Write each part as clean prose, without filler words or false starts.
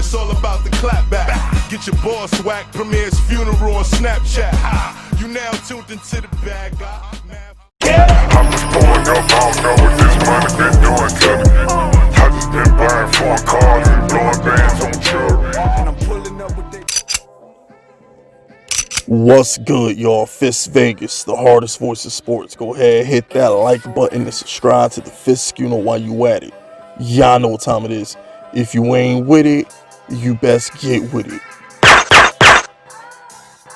it's all about the clap back. Get your boss whack, premier's funeral on Snapchat. You now tuned into the bag. I'm just pulling up, I don't know what this money been doing to me. I just been buying foreign cars and blowing bands on jewelry. And I'm pulling up with that. What's good, y'all? Fist Vegas, the hardest voice of sports. Go ahead, hit that like button and subscribe to the Fist Schooner while you at it. Y'all know what time it is. If you ain't with it, you best get with it.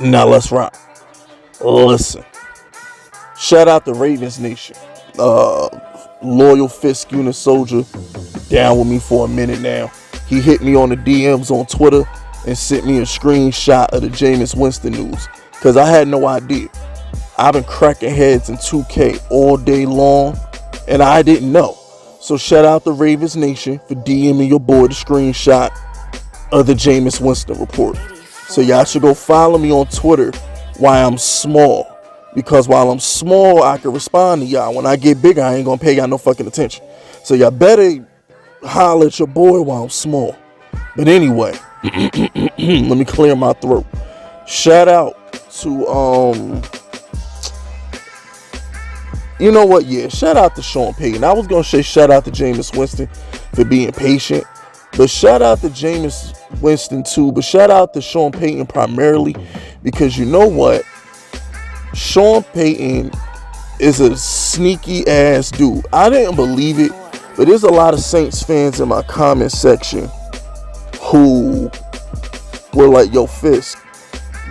Now let's rock. Listen. Shout out to Ravens Nation. Loyal Fist Schooner soldier down with me for a minute now. He hit me on the DMs on Twitter and sent me a screenshot of the Jameis Winston news, because I had no idea. I've been cracking heads in 2K all day long, and I didn't know. So shout out to Ravens Nation for DMing your boy the screenshot of the Jameis Winston report. So y'all should go follow me on Twitter while I'm small, because while I'm small, I can respond to y'all. When I get bigger, I ain't gonna pay y'all no fucking attention. So y'all better holler at your boy while I'm small. But anyway, let me clear my throat. Shout out to you know what? Yeah, shout out to Sean Payton. I was gonna say shout out to Jameis Winston for being patient, but shout out to Jameis Winston too. But shout out to Sean Payton primarily because you know what? Sean Payton is a sneaky ass dude. I didn't believe it, but there's a lot of Saints fans in my comment section who were like, yo, Fisk,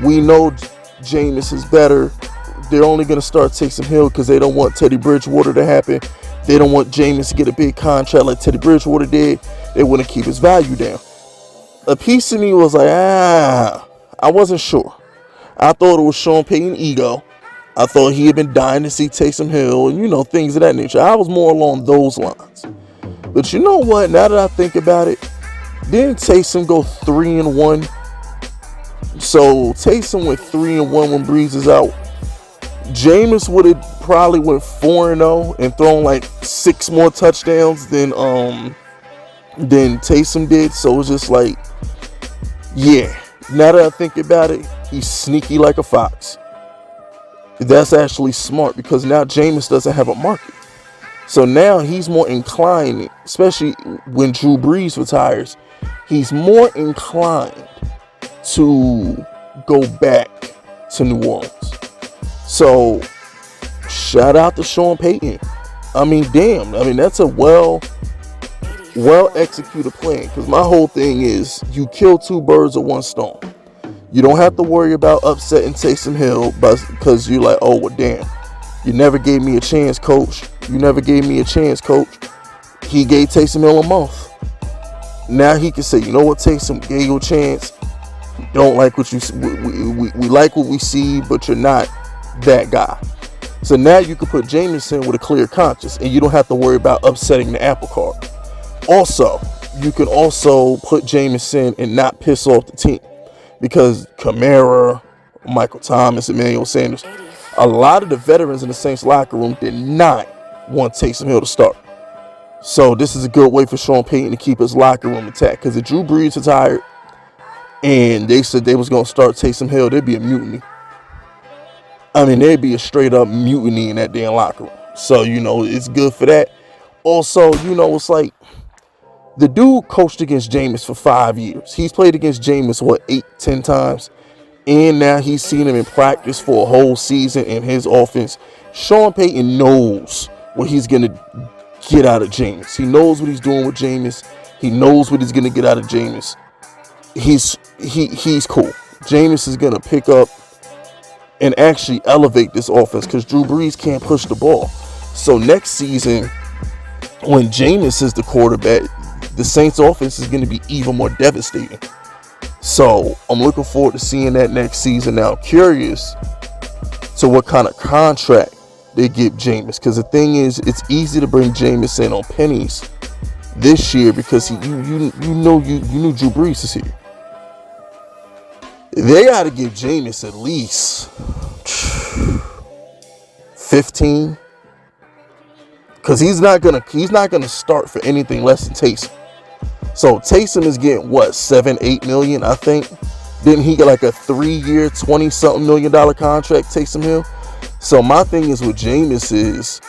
we know Jameis is better. They're only going to start Taysom Hill because they don't want Teddy Bridgewater to happen. They don't want Jameis to get a big contract like Teddy Bridgewater did. They want to keep his value down. A piece of me was like, I wasn't sure. I thought it was Sean Payton's ego. I thought he had been dying to see Taysom Hill and, you know, things of that nature. I was more along those lines. But you know what? Now that I think about it, didn't Taysom go 3-1? So Taysom went 3-1 when Brees is out. Jameis would have probably went 4-0 and thrown like 6 more touchdowns than Taysom did. So it's just like, yeah. Now that I think about it, he's sneaky like a fox. That's actually smart because now Jameis doesn't have a market. So now he's more inclined, especially when Drew Brees retires, he's more inclined to go back to New Orleans. So shout out to Sean Payton. I mean, damn. I mean, that's a well executed plan, because my whole thing is you kill 2 birds with 1 stone. You don't have to worry about upsetting Taysom Hill because you're like, oh, well, damn. You never gave me a chance, coach. You never gave me a chance, coach. He gave Taysom Hill a month. Now he can say, you know what, Taysom, gave you a chance. We don't like what you see. We like what we see, but you're not that guy. So now you can put Jameis in with a clear conscience, and you don't have to worry about upsetting the apple cart. Also, you can also put Jameis in and not piss off the team, because Kamara, Michael Thomas, Emmanuel Sanders, a lot of the veterans in the Saints locker room did not want Taysom Hill to start. So this is a good way for Sean Payton to keep his locker room intact, because if Drew Brees retired and they said they was going to start Taysom Hill, there'd be a mutiny. I mean, there'd be a straight up mutiny in that damn locker room. So, you know, it's good for that. Also, you know, it's like the dude coached against Jameis for 5 years. He's played against Jameis, 8-10 times? And now he's seen him in practice for a whole season in his offense. Sean Payton knows what he's going to get out of Jameis. He knows what he's doing with Jameis. He knows what he's going to get out of Jameis. He's cool. Jameis is going to pick up and actually elevate this offense, because Drew Brees can't push the ball. So next season, when Jameis is the quarterback, the Saints offense is going to be even more devastating. So I'm looking forward to seeing that next season. Now, curious to what kind of contract they give Jameis, because the thing is, it's easy to bring Jameis in on pennies this year because you knew Drew Brees is here. They got to give Jameis at least 15, because he's not gonna start for anything less than Taysom. So Taysom is getting what, 7-8 million, I think. Didn't he get like a 3-year, 20-something million dollar contract, Taysom Hill? So my thing is with Jameis is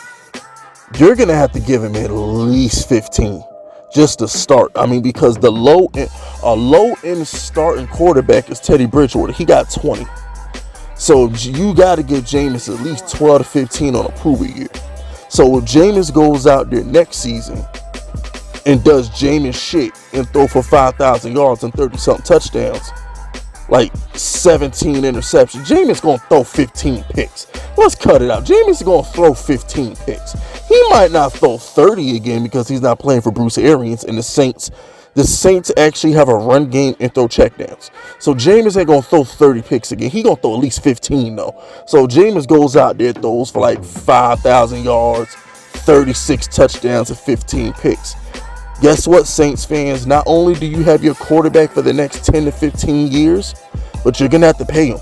you're gonna have to give him at least 15 just to start. I mean, because a low end starting quarterback is Teddy Bridgewater. He got 20. So you got to give Jameis at least 12 to 15 on a prove-it year. So if Jameis goes out there next season and does Jameis shit and throw for 5,000 yards and 30-something touchdowns, like 17 interceptions, Jameis going to throw 15 picks. Let's cut it out. Jameis is going to throw 15 picks. He might not throw 30 again because he's not playing for Bruce Arians and the Saints. The Saints actually have a run game and throw checkdowns. So Jameis ain't going to throw 30 picks again. He going to throw at least 15 though. So Jameis goes out there, throws for like 5,000 yards, 36 touchdowns, and 15 picks. Guess what, Saints fans? Not only do you have your quarterback for the next 10 to 15 years, but you're going to have to pay him.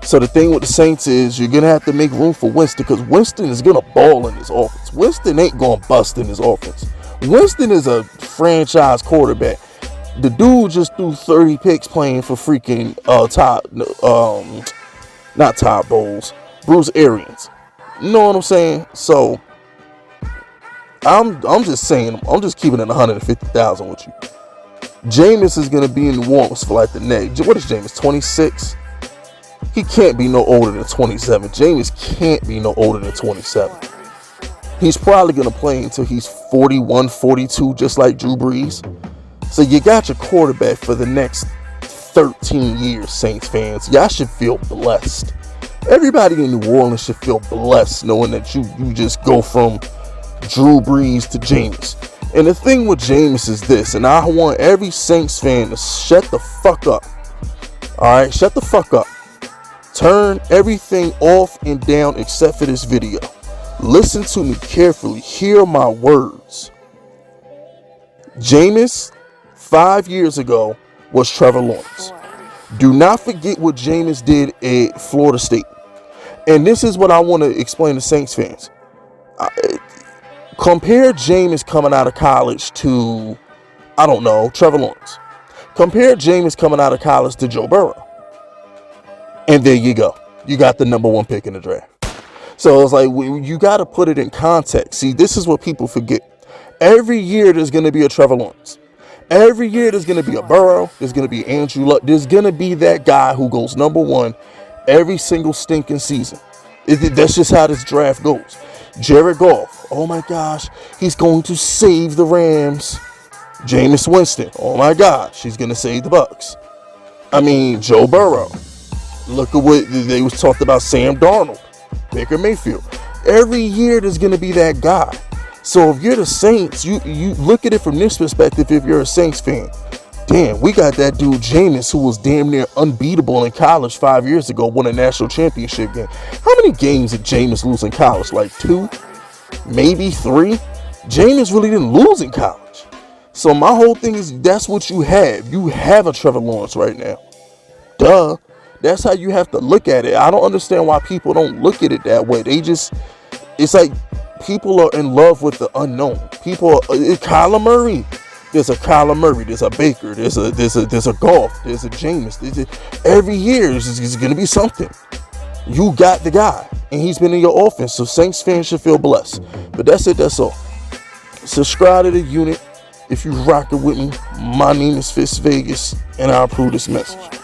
So the thing with the Saints is you're going to have to make room for Winston, because Winston is going to ball in his offense. Winston ain't going to bust in his offense. Winston is a franchise quarterback. The dude just threw 30 picks playing for freaking not Todd Bowles, Bruce Arians. You know what I'm saying? So I'm just saying, I'm just keeping it 150,000 with you. Jameis is going to be in New Orleans for like the next, what is Jameis, 26? He can't be no older than 27. Jameis can't be no older than 27. He's probably going to play until he's 41, 42, just like Drew Brees. So you got your quarterback for the next 13 years, Saints fans. Y'all should feel blessed. Everybody in New Orleans should feel blessed knowing that you just go from Drew Brees to Jameis. And the thing with Jameis is this, and I want every Saints fan to shut the fuck up. Alright, shut the fuck up. Turn everything off and down except for this video. Listen to me carefully. Hear my words. Jameis, 5 years ago, was Trevor Lawrence. Do not forget what Jameis did at Florida State. And this is what I want to explain to Saints fans. Compare Jameis coming out of college to, I don't know, Trevor Lawrence. Compare Jameis coming out of college to Joe Burrow. And there you go. You got the number 1 pick in the draft. So it's like, you got to put it in context. See, this is what people forget. Every year there's going to be a Trevor Lawrence. Every year there's going to be a Burrow. There's going to be Andrew Luck. There's going to be that guy who goes number 1 every single stinking season. That's just how this draft goes. Jared Goff. Oh my gosh. He's going to save the Rams. Jameis Winston. Oh my gosh. He's going to save the Bucks. I mean, Joe Burrow. Look at what they was talked about, Sam Darnold, Baker Mayfield. Every year there's going to be that guy. So if you're the Saints, you look at it from this perspective. If you're a Saints fan, damn, we got that dude Jameis who was damn near unbeatable in college 5 years ago, won a national championship game. How many games did Jameis lose in college? Like 2, maybe 3. Jameis really didn't lose in college. So my whole thing is that's what you have. You have a Trevor Lawrence right now. Duh. That's how you have to look at it. I don't understand why people don't look at it that way. It's like people are in love with the unknown. Kyler Murray. There's a Kyler Murray. There's a Baker. There's a Goff. There's a Jameis. Every year there's going to be something. You got the guy, and he's been in your offense. So Saints fans should feel blessed. But that's it. That's all. Subscribe to the unit if you rocking with me. My name is Fitz Vegas, and I approve this message.